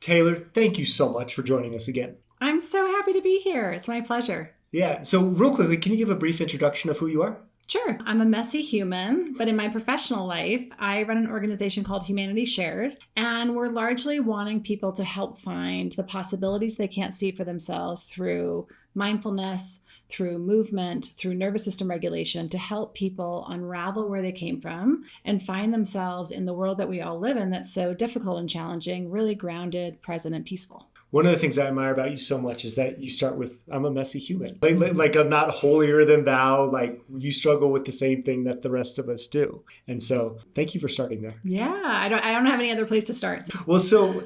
Taylor, thank you so much for joining us again. I'm so happy to be here. It's my pleasure. Yeah. So real quickly, can you give a brief introduction of who you are? Sure. I'm a messy human, but in my professional life, I run an organization called Humanity Shared, and we're largely wanting people to help find the possibilities they can't see for themselves through mindfulness, through movement, through nervous system regulation, to help people unravel where they came from and find themselves in the world that we all live in that's so difficult and challenging, really grounded, present, and peaceful. One of the things I admire about you so much is that you start with, I'm a messy human. Like I'm not holier than thou. Like you struggle with the same thing that the rest of us do. And so thank you for starting there. Yeah, I don't have any other place to start. Well, so,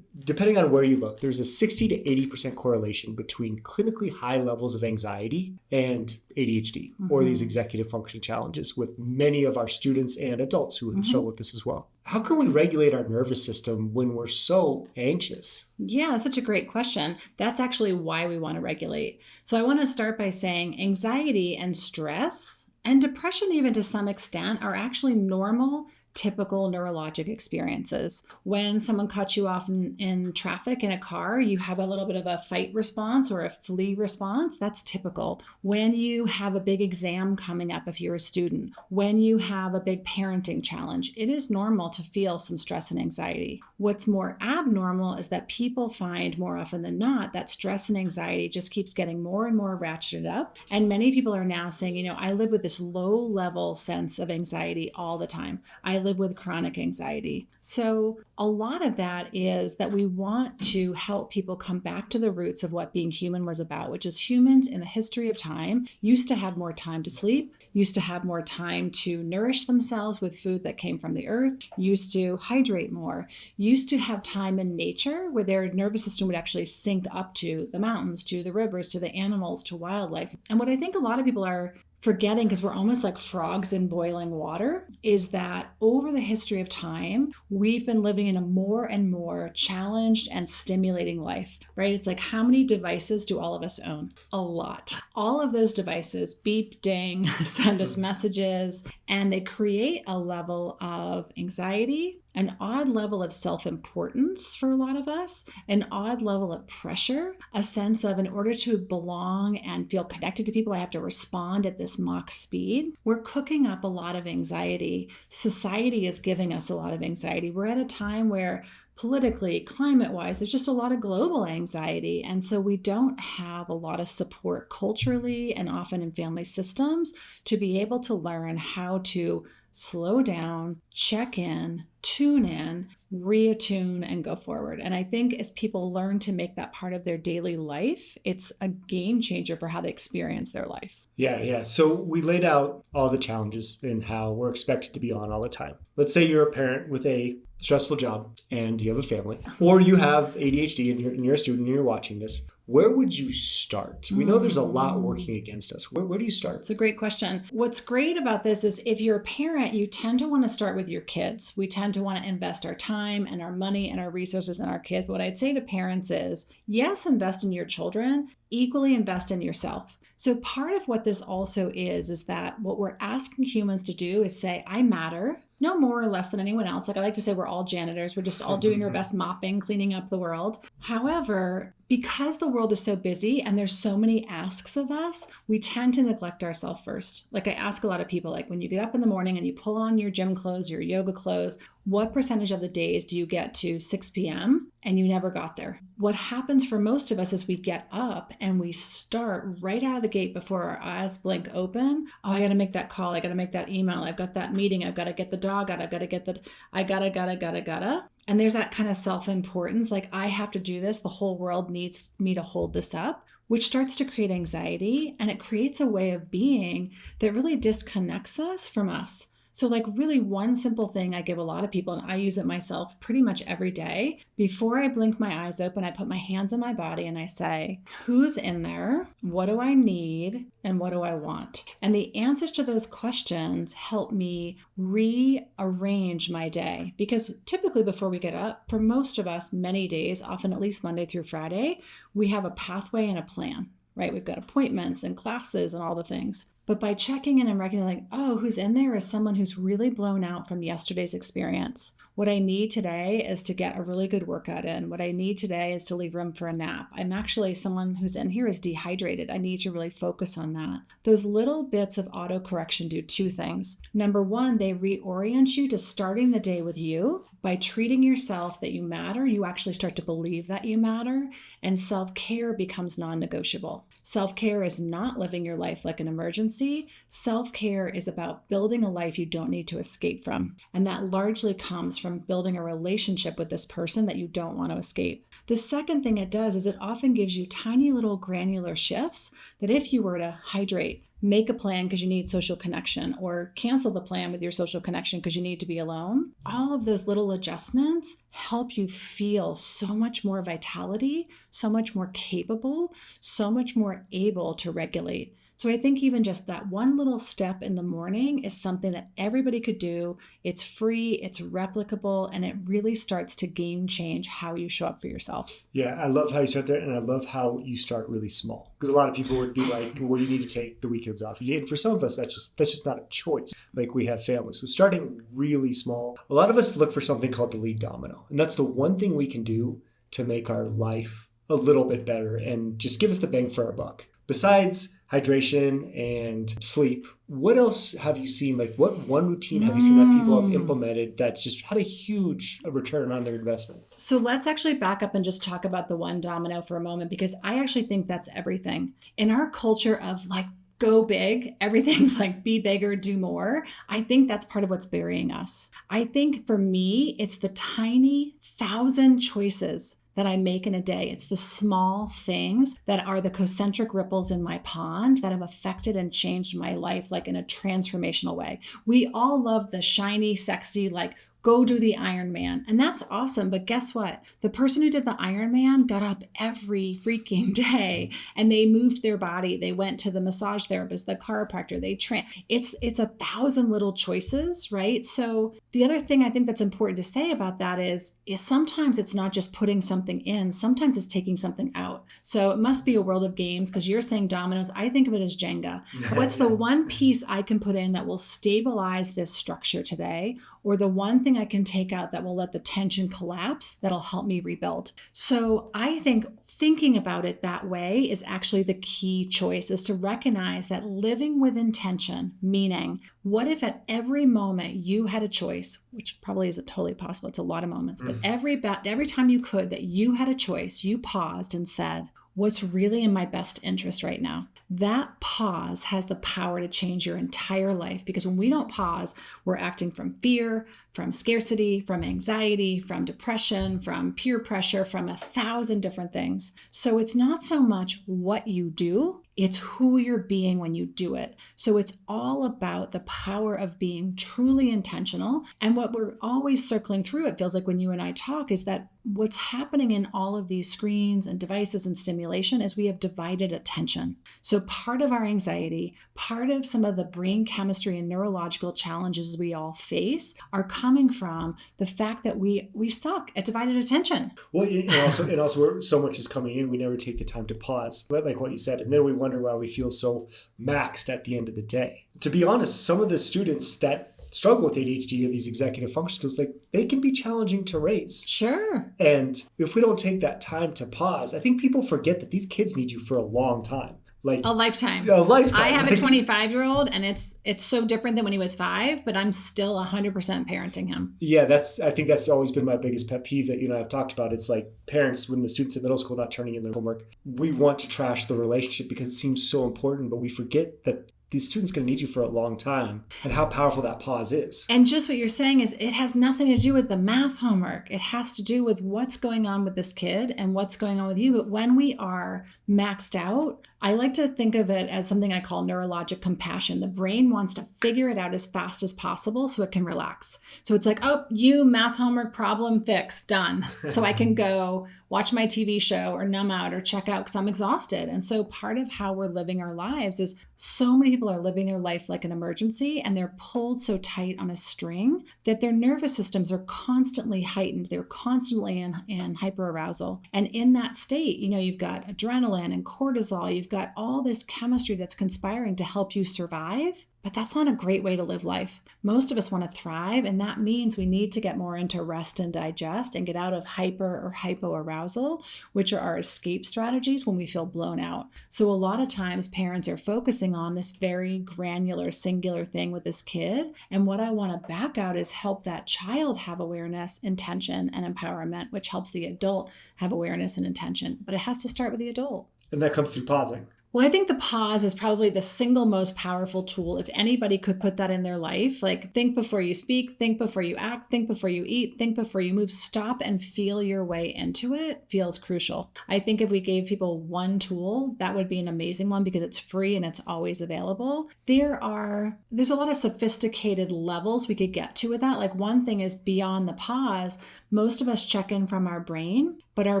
depending on where you look, there's a 60 to 80% correlation between clinically high levels of anxiety and ADHD, or these executive function challenges with many of our students and adults who struggle with this as well. How can we regulate our nervous system when we're so anxious? Yeah, that's such a great question. That's actually why we want to regulate. So I want to start by saying anxiety and stress and depression, even to some extent, are actually normal, typical neurologic experiences. When someone cuts you off in traffic in a car, you have a little bit of a fight response or a flee response. That's typical. When you have a big exam coming up, if you're a student, when you have a big parenting challenge, it is normal to feel some stress and anxiety. What's more abnormal is that people find more often than not that stress and anxiety just keeps getting more and more ratcheted up. And many people are now saying, I live with this low level sense of anxiety all the time. I live with chronic anxiety. So a lot of that is that we want to help people come back to the roots of what being human was about, which is humans in the history of time used to have more time to sleep, used to have more time to nourish themselves with food that came from the earth, used to hydrate more, used to have time in nature where their nervous system would actually sync up to the mountains, to the rivers, to the animals, to wildlife. And what I think a lot of people are forgetting, because we're almost like frogs in boiling water, is that over the history of time, we've been living in a more and more challenged and stimulating life, right? It's like, how many devices do all of us own? A lot. All of those devices beep, ding, send us messages, and they create a level of anxiety, an odd level of self-importance for a lot of us, an odd level of pressure, a sense of, in order to belong and feel connected to people, I have to respond at this Mach speed. We're cooking up a lot of anxiety. Society is giving us a lot of anxiety. We're at a time where politically, climate-wise, there's just a lot of global anxiety. And so we don't have a lot of support culturally and often in family systems to be able to learn how to slow down, check in, tune in, reattune, and go forward. And I think as people learn to make that part of their daily life, it's a game changer for how they experience their life. Yeah. So we laid out all the challenges and how we're expected to be on all the time. Let's say you're a parent with a stressful job and you have a family, or you have ADHD and you're a student and you're watching this. Where would you start? We know there's a lot working against us. Where do you start? It's a great question. What's great about this is if you're a parent, you tend to want to start with your kids. We tend to want to invest our time and our money and our resources in our kids. But what I'd say to parents is, yes, invest in your children, equally invest in yourself. So part of what this also is that what we're asking humans to do is say, I matter, no more or less than anyone else. Like I like to say, we're all janitors. We're just all doing our best mopping, cleaning up the world. However, because the world is so busy and there's so many asks of us, we tend to neglect ourselves first. Like I ask a lot of people, like when you get up in the morning and you pull on your gym clothes, your yoga clothes, what percentage of the days do you get to 6 p.m. and you never got there? What happens for most of us is we get up and we start right out of the gate before our eyes blink open. Oh, I got to make that call. I got to make that email. I've got that meeting. I've got to get the dog out. I've got to get the, I gotta. And there's that kind of self-importance, like I have to do this. The whole world needs me to hold this up, which starts to create anxiety. And it creates a way of being that really disconnects us from us. So like really one simple thing I give a lot of people, and I use it myself pretty much every day. Before I blink my eyes open, I put my hands on my body and I say, who's in there? What do I need? And what do I want? And the answers to those questions help me rearrange my day. Because typically before we get up, for most of us, many days, often at least Monday through Friday, we have a pathway and a plan, right? We've got appointments and classes and all the things. But by checking in and recognizing, oh, who's in there is someone who's really blown out from yesterday's experience. What I need today is to get a really good workout in. What I need today is to leave room for a nap. I'm actually someone who's in here is dehydrated. I need to really focus on that. Those little bits of autocorrection do two things. Number one, they reorient you to starting the day with you. By treating yourself that you matter, you actually start to believe that you matter, and self-care becomes non-negotiable. Self-care is not living your life like an emergency. Self-care is about building a life you don't need to escape from. And that largely comes from building a relationship with this person that you don't want to escape. The second thing it does is it often gives you tiny little granular shifts that if you were to hydrate, make a plan because you need social connection, or cancel the plan with your social connection because you need to be alone. All of those little adjustments help you feel so much more vitality, so much more capable, so much more able to regulate. So I think even just that one little step in the morning is something that everybody could do. It's free, it's replicable, and it really starts to game change how you show up for yourself. Yeah, I love how you start there, and I love how you start really small. Because a lot of people would be like, well, you need to take the weekends off. And for some of us, that's just not a choice. Like, we have families. So starting really small. A lot of us look for something called the lead domino. And that's the one thing we can do to make our life a little bit better and just give us the bang for our buck. Besides hydration and sleep, what else have you seen? Like, what one routine have you seen that people have implemented that's just had a huge return on their investment? So let's actually back up and just talk about the one domino for a moment, because I actually think that's everything. In our culture of like, go big, everything's like be bigger, do more. I think that's part of what's burying us. I think for me, it's the tiny 1,000 choices that I make in a day. It's the small things that are the concentric ripples in my pond that have affected and changed my life, like in a transformational way. We all love the shiny, sexy, like, go do the Ironman. And that's awesome. But guess what? The person who did the Ironman got up every freaking day and they moved their body. They went to the massage therapist, the chiropractor, they train. It's 1,000 little choices, right? So the other thing I think that's important to say about that is sometimes it's not just putting something in, sometimes it's taking something out. So it must be a world of games, because you're saying dominoes. I think of it as Jenga. What's the one piece I can put in that will stabilize this structure today? Or the one thing I can take out that will let the tension collapse, that'll help me rebuild. So I think thinking about it that way is actually the key choice, is to recognize that living with intention, meaning what if at every moment you had a choice, which probably isn't totally possible, it's a lot of moments, but every time you could, that you had a choice, you paused and said, what's really in my best interest right now? That pause has the power to change your entire life, because when we don't pause, we're acting from fear, from scarcity, from anxiety, from depression, from peer pressure, from 1,000 different things. So it's not so much what you do, it's who you're being when you do it. So it's all about the power of being truly intentional. And what we're always circling through, it feels like when you and I talk, is that what's happening in all of these screens and devices and stimulation is we have divided attention. So part of our anxiety, part of some of the brain chemistry and neurological challenges we all face are coming from the fact that we suck at divided attention. Well, and also where so much is coming in, we never take the time to pause, like what you said, and then we wonder why we feel so maxed at the end of the day. To be honest, some of the students that struggle with ADHD or these executive function skills, like, they can be challenging to raise. Sure. And if we don't take that time to pause, I think people forget that these kids need you for a long time. Like a lifetime. A lifetime. I have a 25-year-old, and it's so different than when he was 5, but I'm still 100% parenting him. Yeah, I think that's always been my biggest pet peeve that you and I have talked about. It's like parents, when the students in middle school not turning in their homework, we want to trash the relationship because it seems so important, but we forget that these students going to need you for a long time, and how powerful that pause is. And just what you're saying is it has nothing to do with the math homework. It has to do with what's going on with this kid and what's going on with you. But when we are maxed out, I like to think of it as something I call neurologic compassion. The brain wants to figure it out as fast as possible so it can relax. So it's like, oh, you math homework problem fixed, done. So I can go watch my TV show or numb out or check out because I'm exhausted. And so part of how we're living our lives is so many people are living their life like an emergency, and they're pulled so tight on a string that their nervous systems are constantly heightened. They're constantly in hyperarousal. And in that state, you've got adrenaline and cortisol, you've You've got all this chemistry that's conspiring to help you survive, but that's not a great way to live life. Most of us want to thrive, and that means we need to get more into rest and digest and get out of hyper or hypoarousal, which are our escape strategies when we feel blown out. So a lot of times parents are focusing on this very granular, singular thing with this kid. And what I want to back out is help that child have awareness, intention, and empowerment, which helps the adult have awareness and intention. But it has to start with the adult. And that comes through pausing. Well, I think the pause is probably the single most powerful tool. If anybody could put that in their life, like think before you speak, think before you act, think before you eat, think before you move, stop and feel your way into it feels crucial. I think if we gave people one tool, that would be an amazing one because it's free and it's always available. There's a lot of sophisticated levels we could get to with that. Like one thing is beyond the pause, most of us check in from our brain. But our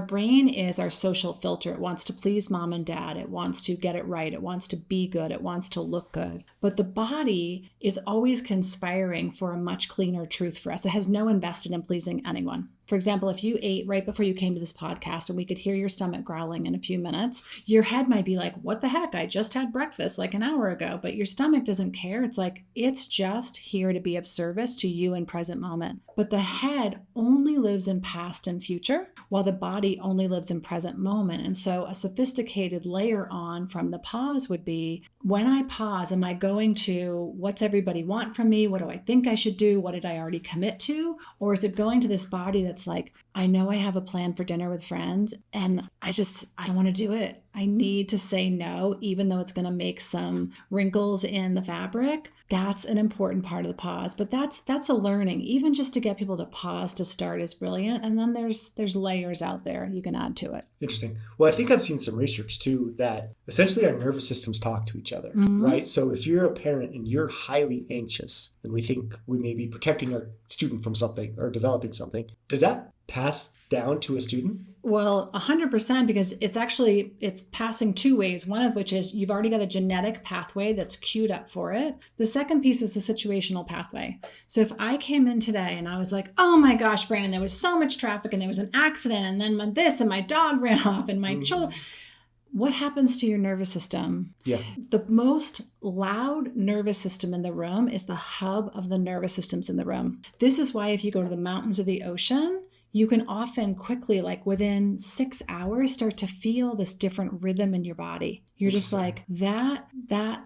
brain is our social filter. It wants to please mom and dad. It wants to get it right. It wants to be good. It wants to look good. But the body is always conspiring for a much cleaner truth for us. It has no invested in pleasing anyone. For example, if you ate right before you came to this podcast and we could hear your stomach growling in a few minutes, your head might be like, what the heck? I just had breakfast like an hour ago. But your stomach doesn't care. It's like, it's just here to be of service to you in present moment. But the head only lives in past and future, while the body only lives in present moment. And so a sophisticated layer on from the pause would be, when I pause, am I going to, what's everybody want from me? What do I think I should do? What did I already commit to? Or is it going to this body that's like, I know I have a plan for dinner with friends and I don't want to do it. I need to say no, even though it's going to make some wrinkles in the fabric. That's an important part of the pause, but that's a learning. Even just to get people to pause to start is brilliant. And then there's layers out there you can add to it. Interesting. Well, I think I've seen some research too that essentially our nervous systems talk to each other, right? So if you're a parent and you're highly anxious, then we think we may be protecting our student from something or developing something. Does that pass down to a student? Well, 100%, because it's passing two ways. One of which is you've already got a genetic pathway that's queued up for it. The second piece is the situational pathway. So if I came in today and I was like, oh my gosh, Brandon, there was so much traffic and there was an accident and then this and my dog ran off and my children. What happens to your nervous system? Yeah. The most loud nervous system in the room is the hub of the nervous systems in the room. This is why if you go to the mountains or the ocean, you can often quickly, like within 6 hours, start to feel this different rhythm in your body. You're just like that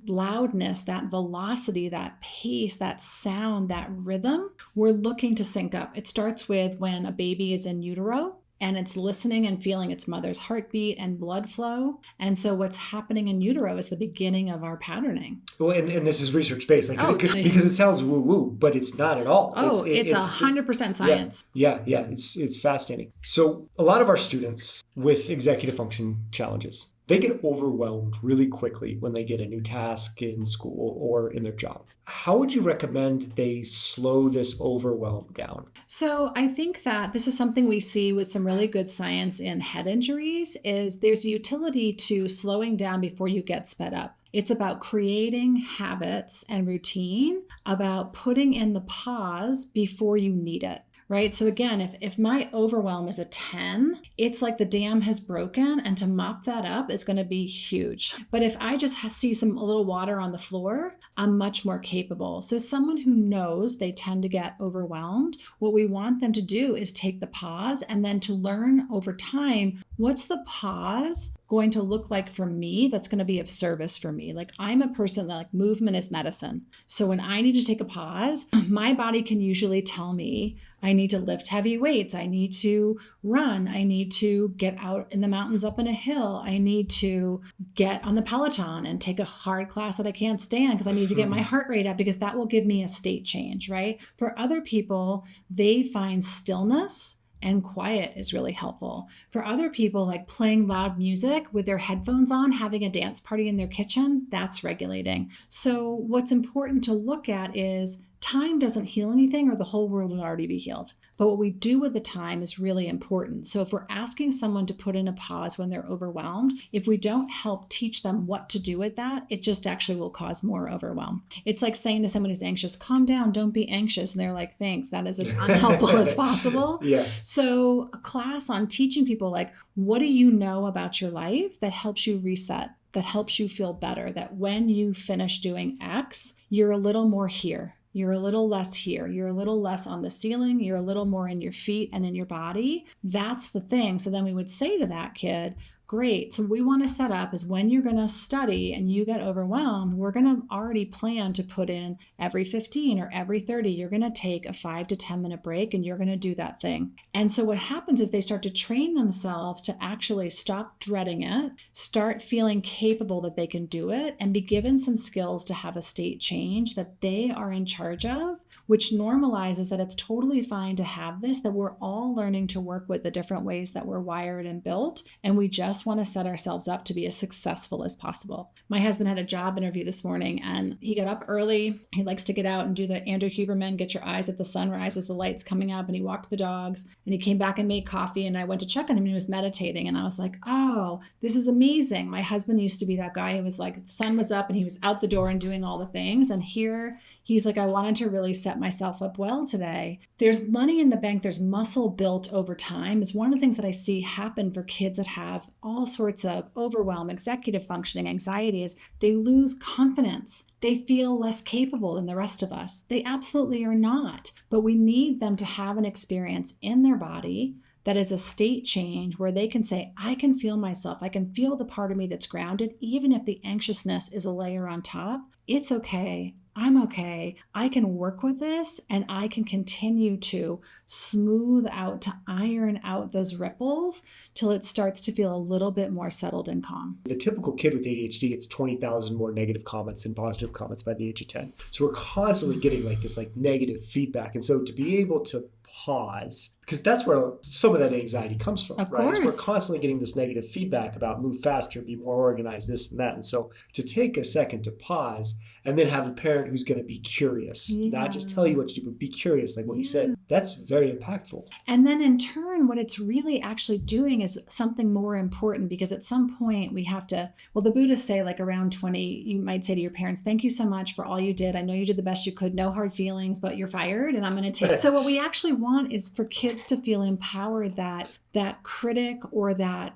loudness, that velocity, that pace, that sound, that rhythm, we're looking to sync up. It starts with when a baby is in utero. And it's listening and feeling its mother's heartbeat and blood flow. And so what's happening in utero is the beginning of our patterning. Well, and this is research-based because it sounds woo-woo, but it's not at all. Oh, it's 100% science. Yeah, it's fascinating. So a lot of our students with executive function challenges, they get overwhelmed really quickly when they get a new task in school or in their job. How would you recommend they slow this overwhelm down? So I think that this is something we see with some really good science in head injuries is there's a utility to slowing down before you get sped up. It's about creating habits and routine, about putting in the pause before you need it. Right? So again, if my overwhelm is a 10, it's like the dam has broken, and to mop that up is going to be huge. But if I just see a little water on the floor, I'm much more capable. So someone who knows they tend to get overwhelmed, what we want them to do is take the pause and then to learn over time, what's the pause going to look like for me that's going to be of service for me? Like I'm a person that like movement is medicine. So when I need to take a pause, my body can usually tell me I need to lift heavy weights. I need to run. I need to get out in the mountains up in a hill. I need to get on the Peloton and take a hard class that I can't stand because I need to get my heart rate up because that will give me a state change, right? For other people, they find stillness and quiet is really helpful. For other people, like playing loud music with their headphones on, having a dance party in their kitchen, that's regulating. So what's important to look at is time doesn't heal anything or the whole world would already be healed. But what we do with the time is really important. So if we're asking someone to put in a pause when they're overwhelmed, if we don't help teach them what to do with that, it just actually will cause more overwhelm. It's like saying to someone who's anxious, calm down, don't be anxious. And they're like, thanks, that is as unhelpful as possible. Yeah. So a class on teaching people like, what do you know about your life that helps you reset? that helps you feel better, that when you finish doing X, you're a little more here. You're a little less here. You're a little less on the ceiling. You're a little more in your feet and in your body. That's the thing. So then we would say to that kid, great. So we want to set up is when you're going to study and you get overwhelmed, we're going to already plan to put in every 15 or every 30, you're going to take a 5 to 10 minute break and you're going to do that thing. And so what happens is they start to train themselves to actually stop dreading it, start feeling capable that they can do it, and be given some skills to have a state change that they are in charge of, which normalizes that it's totally fine to have this, that we're all learning to work with the different ways that we're wired and built. And we just want to set ourselves up to be as successful as possible. My husband had a job interview this morning and he got up early. He likes to get out and do the Andrew Huberman, get your eyes at the sunrise as the light's coming up. And he walked the dogs and he came back and made coffee. And I went to check on him and he was meditating. And I was like, oh, this is amazing. My husband used to be that guy who was like, the sun was up and he was out the door and doing all the things. And here he's like, I wanted to really set myself up well today. There's money in the bank. There's muscle built over time. Is one of the things that I see happen for kids that have all sorts of overwhelm, executive functioning, anxiety is they lose confidence. They feel less capable than the rest of us. They absolutely are not. But we need them to have an experience in their body that is a state change where they can say, I can feel myself. I can feel the part of me that's grounded, even if the anxiousness is a layer on top. It's okay. I'm okay. I can work with this and I can continue to smooth out, to iron out those ripples till it starts to feel a little bit more settled and calm. The typical kid with ADHD gets 20,000 more negative comments than positive comments by the age of 10. So we're constantly getting this negative feedback. And so to be able to pause, because that's where some of that anxiety comes from, of right? course. We're constantly getting this negative feedback about move faster, be more organized, this and that. And so to take a second to pause and then have a parent who's going to be curious, not just tell you what to do, but be curious, like what you said, that's very impactful. And then in turn, what it's really actually doing is something more important, because at some point we have to, well, the Buddhists say around 20, you might say to your parents, thank you so much for all you did. I know you did the best you could, no hard feelings, but you're fired and I'm going to take. So what we actually want is for kids to feel empowered that that critic or that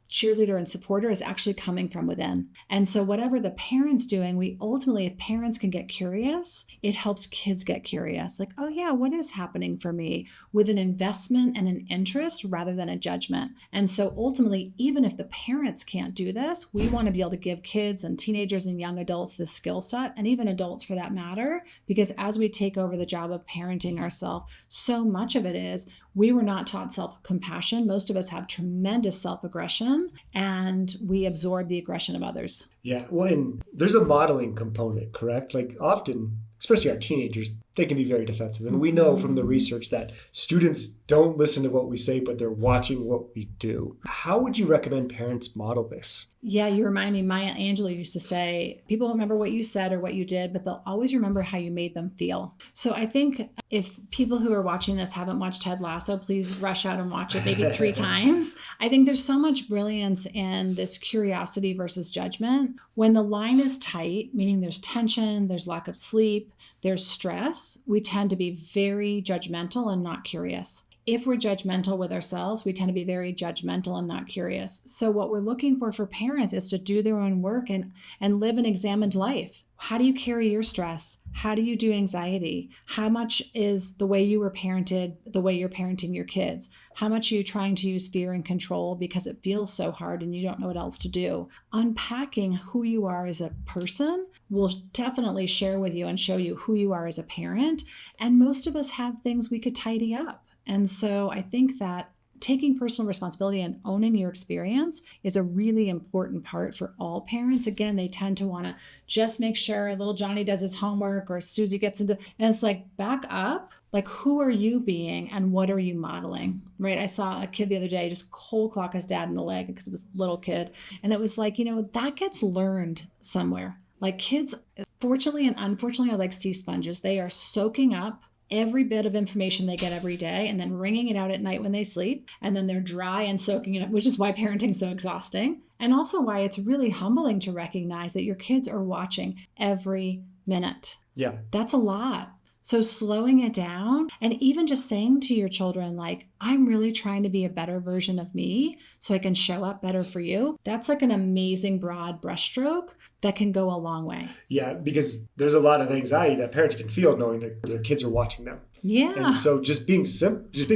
cheerleader and supporter is actually coming from within. And so whatever the parent's doing, we ultimately, if parents can get curious, it helps kids get curious. Like, oh yeah, what is happening for me, with an investment and an interest rather than a judgment. And so ultimately, even if the parents can't do this, we want to be able to give kids and teenagers and young adults this skill set, and even adults for that matter, because as we take over the job of parenting ourselves, so much of it is we were not taught self-compassion. Most of us have tremendous self-aggression and we absorb the aggression of others. Yeah, well, and there's a modeling component, correct? Often, especially our teenagers, they can be very defensive. And we know from the research that students don't listen to what we say, but they're watching what we do. How would you recommend parents model this? Yeah, you remind me, Maya Angelou used to say, people don't remember what you said or what you did, but they'll always remember how you made them feel. So I think if people who are watching this haven't watched Ted Lasso, please rush out and watch it maybe 3 times. I think there's so much brilliance in this curiosity versus judgment. When the line is tight, meaning there's tension, there's lack of sleep, there's stress, we tend to be very judgmental and not curious. If we're judgmental with ourselves, we tend to be very judgmental and not curious. So what we're looking for parents is to do their own work and live an examined life. How do you carry your stress? How do you do anxiety? How much is the way you were parented, the way you're parenting your kids? How much are you trying to use fear and control because it feels so hard and you don't know what else to do? Unpacking who you are as a person will definitely share with you and show you who you are as a parent. And most of us have things we could tidy up. And so I think that taking personal responsibility and owning your experience is a really important part for all parents. Again, they tend to want to just make sure little Johnny does his homework or Susie gets into, and it's back up. Who are you being and what are you modeling, right? I saw a kid the other day just cold clock his dad in the leg because it was a little kid. And it was that gets learned somewhere. Kids, fortunately and unfortunately, are like sea sponges. They are soaking up every bit of information they get every day and then wringing it out at night when they sleep. And then they're dry and soaking it up, which is why parenting's so exhausting. And also why it's really humbling to recognize that your kids are watching every minute. Yeah. That's a lot. So slowing it down and even just saying to your children, like, I'm really trying to be a better version of me so I can show up better for you. That's like an amazing broad brushstroke that can go a long way. Yeah, because there's a lot of anxiety that parents can feel knowing that their kids are watching them. Yeah. And so just being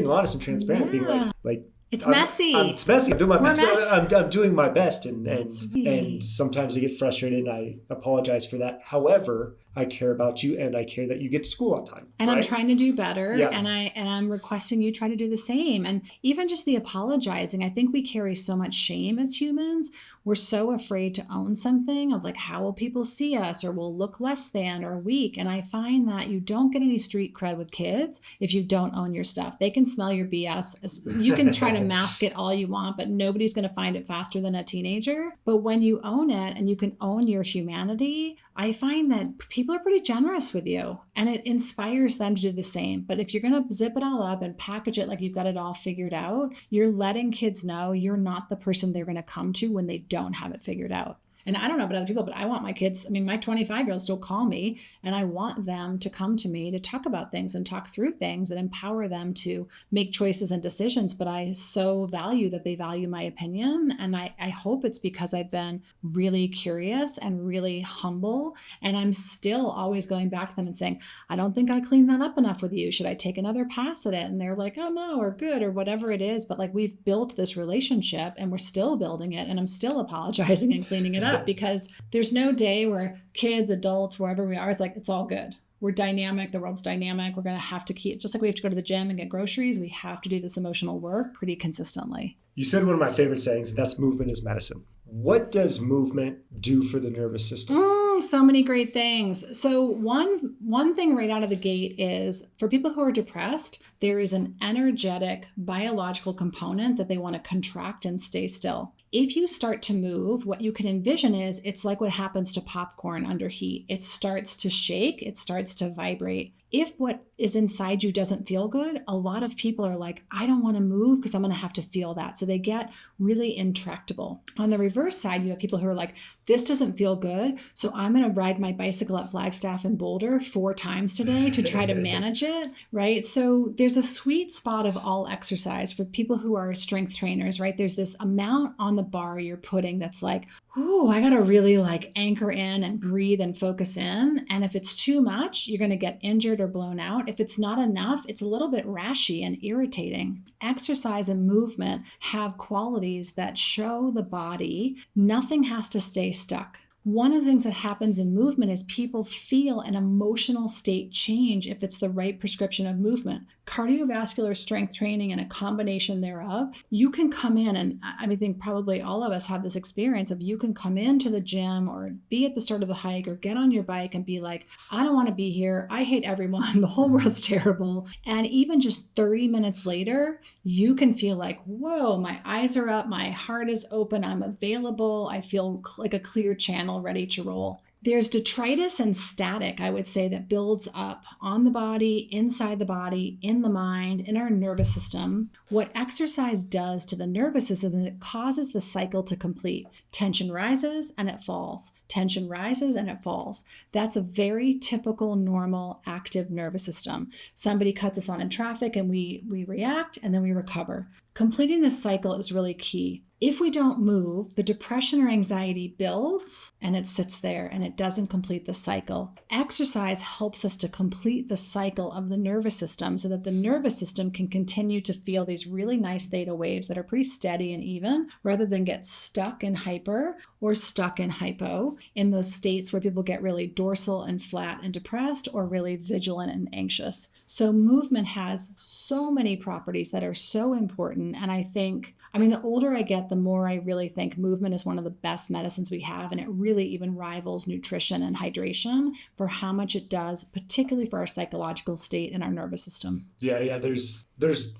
honest and transparent, being like, it's messy. It's messy. I'm doing my best. I'm doing my best, and right. sometimes I get frustrated, and I apologize for that. However, I care about you, and I care that you get to school on time. And right? I'm trying to do better, Yeah. and I'm requesting you try to do the same. And even just the apologizing, I think we carry so much shame as humans. We're so afraid to own something of like, how will people see us, or we'll look less than or weak. And I find that you don't get any street cred with kids if you don't own your stuff. They can smell your BS. You can try to mask it all you want, but nobody's going to find it faster than a teenager. But when you own it and you can own your humanity, I find that people are pretty generous with you, and it inspires them to do the same. But if you're going to zip it all up and package it like you've got it all figured out, you're letting kids know you're not the person they're going to come to when they don't have it figured out. And I don't know about other people, but I want my kids, my 25-year-olds still call me, and I want them to come to me to talk about things and talk through things and empower them to make choices and decisions. But I so value that they value my opinion. And I hope it's because I've been really curious and really humble. And I'm still always going back to them and saying, I don't think I cleaned that up enough with you. Should I take another pass at it? And they're like, oh no, or good, or whatever it is. But like, we've built this relationship and we're still building it. And I'm still apologizing and cleaning it up. Because there's no day where kids, adults, wherever we are, it's like, it's all good. We're dynamic. The world's dynamic. We're going to have to keep, just like we have to go to the gym and get groceries, we have to do this emotional work pretty consistently. You said one of my favorite sayings, and that's movement is medicine. What does movement do for the nervous system? So many great things. So one thing right out of the gate is for people who are depressed, there is an energetic biological component that they want to contract and stay still. If you start to move, what you can envision is it's like what happens to popcorn under heat. It starts to shake, it starts to vibrate. If what is inside you doesn't feel good, a lot of people are like, I don't want to move because I'm going to have to feel that. So they get really intractable. On the reverse side, you have people who are like, this doesn't feel good, so I'm going to ride my bicycle at Flagstaff and Boulder 4 times today to try to manage it, right? So there's a sweet spot of all exercise for people who are strength trainers, right? There's this amount on the bar you're putting that's like, ooh, I got to really like anchor in and breathe and focus in. And if it's too much, you're going to get injured or blown out. If it's not enough, it's a little bit rashy and irritating. Exercise and movement have qualities that show the body nothing has to stay stuck. One of the things that happens in movement is people feel an emotional state change if it's the right prescription of movement. Cardiovascular strength training and a combination thereof, you can come in, and I think probably all of us have this experience of you can come into the gym or be at the start of the hike or get on your bike and be like, I don't want to be here. I hate everyone. The whole world's terrible. And even just 30 minutes later, you can feel like, whoa, my eyes are up. My heart is open. I'm available. I feel like a clear channel ready to roll. There's detritus and static, I would say, that builds up on the body, inside the body, in the mind, in our nervous system. What exercise does to the nervous system is it causes the cycle to complete. Tension rises and it falls. Tension rises and it falls. That's a very typical, normal, active nervous system. Somebody cuts us on in traffic and we react and then we recover. Completing this cycle is really key. If we don't move, the depression or anxiety builds and it sits there and it doesn't complete the cycle. Exercise helps us to complete the cycle of the nervous system so that the nervous system can continue to feel these really nice theta waves that are pretty steady and even, rather than get stuck in hyper or stuck in hypo, in those states where people get really dorsal and flat and depressed or really vigilant and anxious. So movement has so many properties that are so important. And I think, the older I get, the more I really think movement is one of the best medicines we have. And it really even rivals nutrition and hydration for how much it does, particularly for our psychological state and our nervous system. Yeah. There's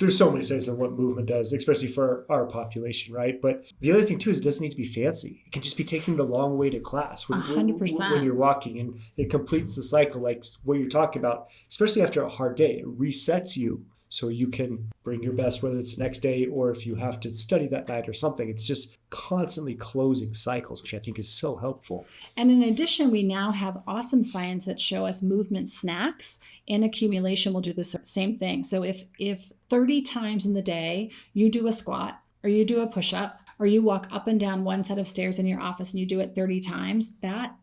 so many studies on what movement does, especially for our population, right? But the other thing too is it doesn't need to be fancy. It can just be taking the long way to class 100%. When you're walking, and it completes the cycle, like what you're talking about, especially after a hard day. It resets you so you can bring your best, whether it's the next day or if you have to study that night or something. It's just constantly closing cycles, which I think is so helpful. And in addition, we now have awesome science that show us movement snacks in accumulation will do the same thing. So if 30 times in the day you do a squat or you do a push-up or you walk up and down one set of stairs in your office and you do it 30 times, that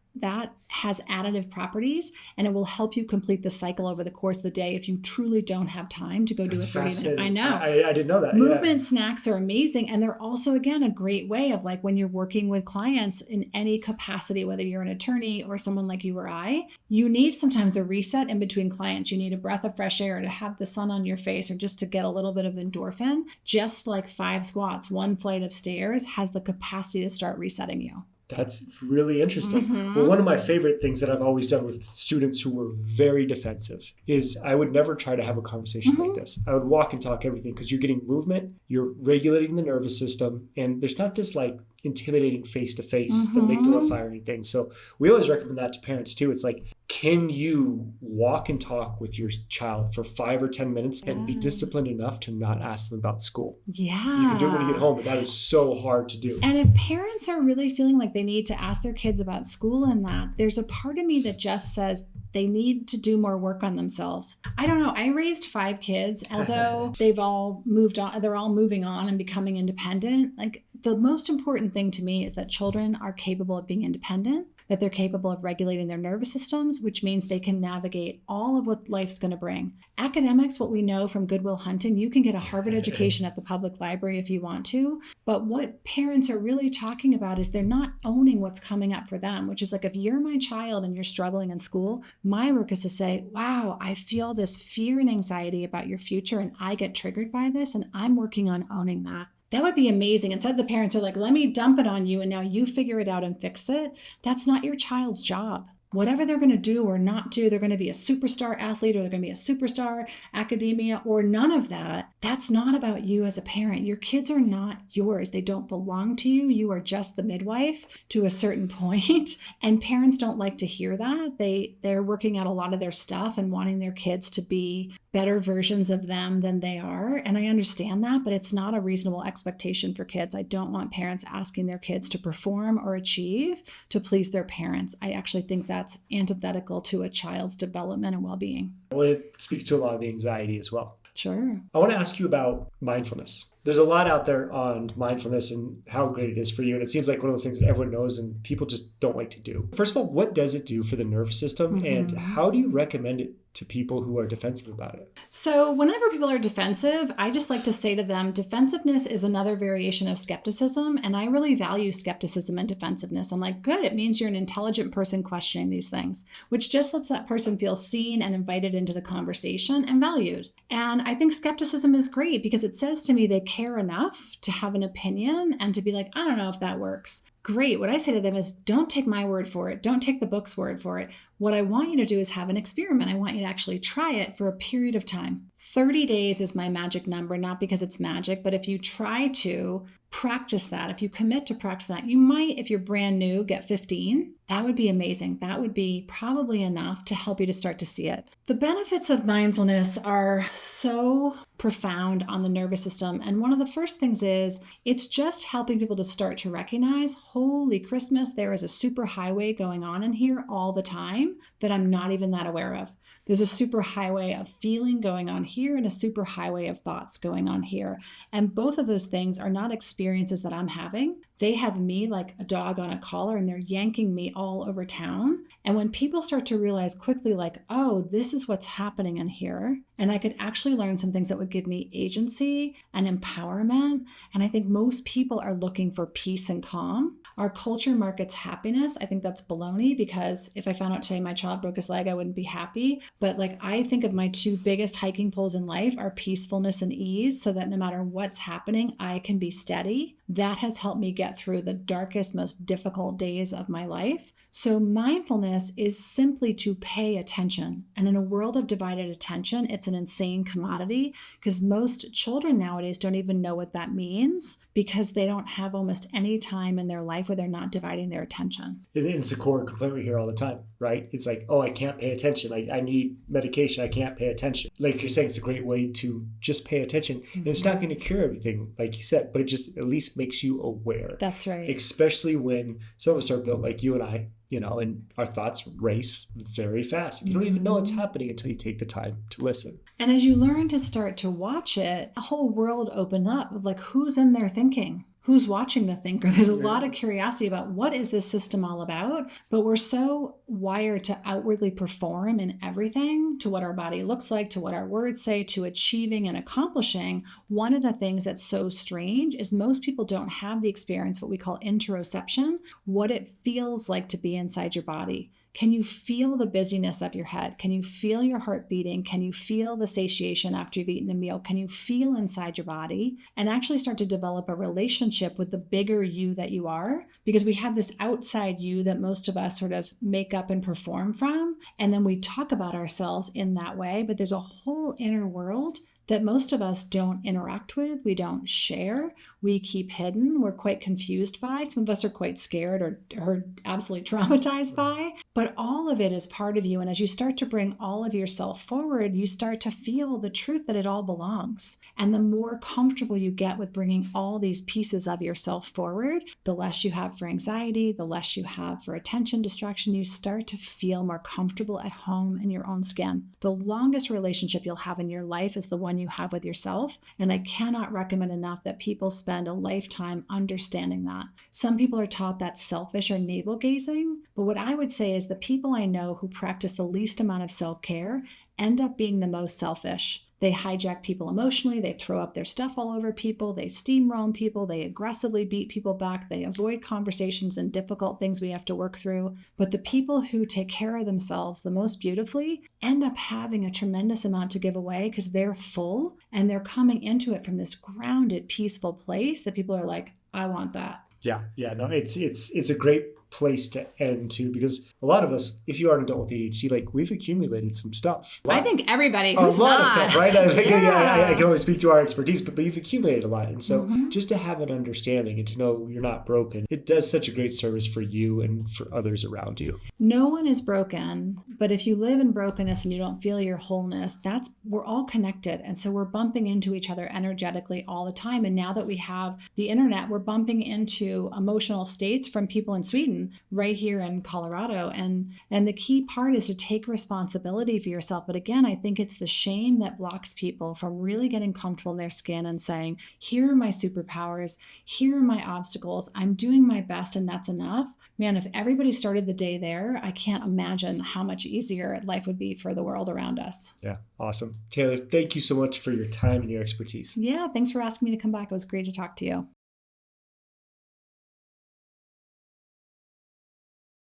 has additive properties, and it will help you complete the cycle over the course of the day if you truly don't have time to go do a 30-minute. I know. I didn't know that. Movement snacks are amazing, and they're also, again, a great way of like when you're working with clients in any capacity, whether you're an attorney or someone like you or I, you need sometimes a reset in between clients. You need a breath of fresh air to have the sun on your face or just to get a little bit of endorphin. Just like 5 squats, 1 flight of stairs has the capacity to start resetting you. That's really interesting. Well, one of my favorite things that I've always done with students who were very defensive is I would never try to have a conversation like this. I would walk and talk everything because you're getting movement, you're regulating the nervous system, and there's not this like intimidating face-to-face amygdala firing thing. So we always recommend that to parents too. It's like, can you walk and talk with your child for 5 or 10 minutes and be disciplined enough to not ask them about school? Yeah. You can do it when you get home, but that is so hard to do. And if parents are really feeling like they need to ask their kids about school and that, there's a part of me that just says they need to do more work on themselves. I don't know. I raised 5 kids, although they've all moved on, they're all moving on and becoming independent. Like the most important thing to me is that children are capable of being independent, that they're capable of regulating their nervous systems, which means they can navigate all of what life's going to bring. Academics, what we know from Good Will Hunting, you can get a Harvard education at the public library if you want to. But what parents are really talking about is they're not owning what's coming up for them, which is like, if you're my child and you're struggling in school, my work is to say, wow, I feel this fear and anxiety about your future and I get triggered by this and I'm working on owning that. That would be amazing. Instead, the parents are like, let me dump it on you and now you figure it out and fix it. That's not your child's job. Whatever they're going to do or not do, they're going to be a superstar athlete or they're going to be a superstar academia or none of that. That's not about you as a parent. Your kids are not yours. They don't belong to you. You are just the midwife to a certain point. And parents don't like to hear that. They're working out a lot of their stuff and wanting their kids to be better versions of them than they are. And I understand that, but it's not a reasonable expectation for kids. I don't want parents asking their kids to perform or achieve to please their parents. I actually think that's antithetical to a child's development and well-being. Well, it speaks to a lot of the anxiety as well. Sure. I want to ask you about mindfulness. There's a lot out there on mindfulness and how great it is for you. And it seems like one of those things that everyone knows and people just don't like to do. First of all, what does it do for the nervous system? And how do you recommend it to people who are defensive about it? So whenever people are defensive, I just like to say to them, defensiveness is another variation of skepticism. And I really value skepticism and defensiveness. I'm like, good, it means you're an intelligent person questioning these things, which just lets that person feel seen and invited into the conversation and valued. And I think skepticism is great because it says to me they care enough to have an opinion and to be like, I don't know if that works. Great. What I say to them is, don't take my word for it. Don't take the book's word for it. What I want you to do is have an experiment. I want you to actually try it for a period of time. 30 days is my magic number, not because it's magic, but if you try to practice that, if you commit to practice that, you might, if you're brand new, get 15. That would be amazing. That would be probably enough to help you to start to see it. The benefits of mindfulness are so profound on the nervous system. And one of the first things is it's just helping people to start to recognize, holy Christmas, there is a super highway going on in here all the time that I'm not even that aware of. There's a super highway of feeling going on here and a super highway of thoughts going on here. And both of those things are not experiences that I'm having. They have me like a dog on a collar and they're yanking me all over town. And when people start to realize quickly like, oh, this is what's happening in here, and I could actually learn some things that would give me agency and empowerment. And I think most people are looking for peace and calm. Our culture markets happiness. I think that's baloney because if I found out today my child broke his leg, I wouldn't be happy. But like I think of my 2 biggest hiking poles in life are peacefulness and ease so that no matter what's happening, I can be steady. That has helped me get get through the darkest, most difficult days of my life. So mindfulness is simply to pay attention. And in a world of divided attention, it's an insane commodity because most children nowadays don't even know what that means because they don't have almost any time in their life where they're not dividing their attention. It's a core complaint we hear all the time, right? It's like, oh, I can't pay attention. I need medication. I can't pay attention. Like you're saying, it's a great way to just pay attention. And it's not going to cure everything, like you said, but it just at least makes you aware. That's right. Especially when some of us are built like you and I, and our thoughts race very fast. You don't even know what's happening until you take the time to listen. And as you learn to start to watch it, a whole world opened up of like, who's in there thinking? Who's watching the thinker? There's a lot of curiosity about what is this system all about, but we're so wired to outwardly perform in everything, to what our body looks like, to what our words say, to achieving and accomplishing. One of the things that's so strange is most people don't have the experience, what we call interoception, what it feels like to be inside your body. Can you feel the busyness of your head? Can you feel your heart beating? Can you feel the satiation after you've eaten a meal? Can you feel inside your body and actually start to develop a relationship with the bigger you that you are? Because we have this outside you that most of us sort of make up and perform from. And then we talk about ourselves in that way, but there's a whole inner world that most of us don't interact with, we don't share, we keep hidden, we're quite confused by, some of us are quite scared or absolutely traumatized by, but all of it is part of you. And as you start to bring all of yourself forward, you start to feel the truth that it all belongs. And the more comfortable you get with bringing all these pieces of yourself forward, the less you have for anxiety, the less you have for attention distraction, you start to feel more comfortable at home in your own skin. The longest relationship you'll have in your life is the one you have with yourself. And I cannot recommend enough that people spend a lifetime understanding that. Some people are taught that's selfish or navel gazing, but what I would say is the people I know who practice the least amount of self-care end up being the most selfish. They hijack people emotionally, they throw up their stuff all over people, they steamroll on people, they aggressively beat people back, they avoid conversations and difficult things we have to work through. But the people who take care of themselves the most beautifully end up having a tremendous amount to give away because they're full and they're coming into it from this grounded, peaceful place that people are like, I want that. Yeah, no, it's a great place to end too, because a lot of us, if you are an adult with ADHD, like we've accumulated some stuff. I think everybody who's a lot not. of stuff, right? I can only speak to our expertise, but you've accumulated a lot. And so just to have an understanding and to know you're not broken, it does such a great service for you and for others around you. No one is broken, but if you live in brokenness and you don't feel your wholeness, we're all connected. And so we're bumping into each other energetically all the time. And now that we have the internet, we're bumping into emotional states from people in Sweden right here in Colorado. And the key part is to take responsibility for yourself. But again, I think it's the shame that blocks people from really getting comfortable in their skin and saying, here are my superpowers, here are my obstacles, I'm doing my best and that's enough. Man, if everybody started the day there, I can't imagine how much easier life would be for the world around us. Yeah, awesome. Taylor, thank you so much for your time and your expertise. Yeah, thanks for asking me to come back. It was great to talk to you.